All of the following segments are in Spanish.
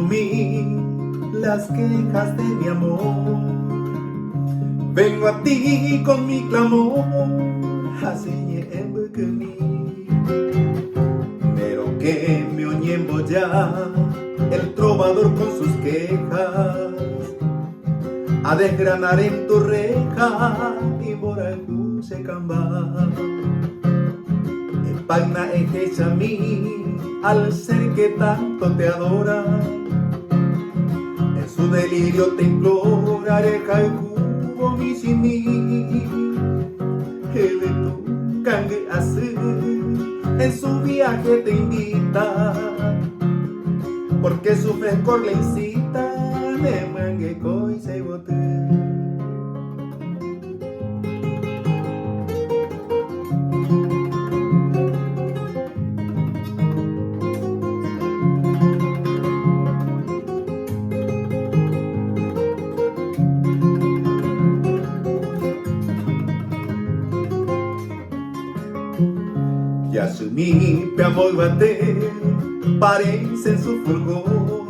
mi las quejas de mi amor. Vengo a ti con mi clamor, así que pero que me oñembo ya el trovador con sus quejas a desgranar en tu reja y morajú se camba. Pagna es hecha a mí al ser que tanto te adora. En su delirio te implora, areja el cubo mi sin mí. Que de tu cangue hacer en su viaje te invita, porque su frescor le incita de mangue coi se bote. Y asumí mi amor bater, parece en su fulgor,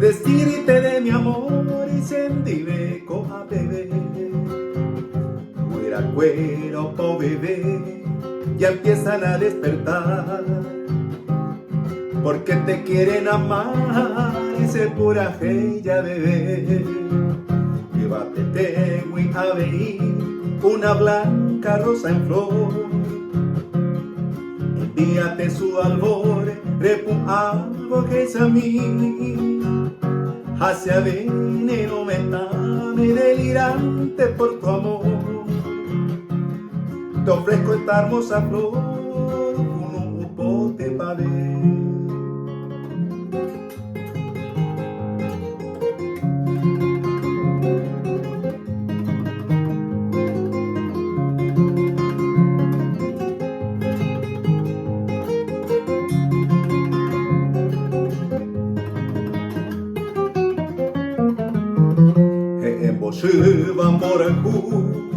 decirte de mi amor y sentirme coja bebé. Fuera cuero po bebé, ya empiezan a despertar, porque te quieren amar, ese pura ya bebé. Llévate tengo a venir una blanca rosa en flor, envíate su albor, repum algo que es a mí, hacia veneno metame delirante por tu amor. Te ofrezco esta hermosa flor, un pote pa' ver. Shiva Morajú,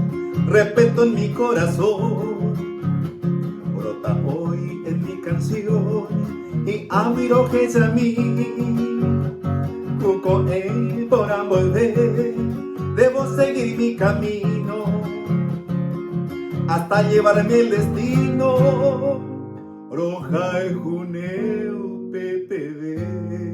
respeto en mi corazón, brota hoy en mi canción y abro que es a mí. Con él por volver, debo seguir mi camino hasta llevarme el destino. Roja el juneo, PPB.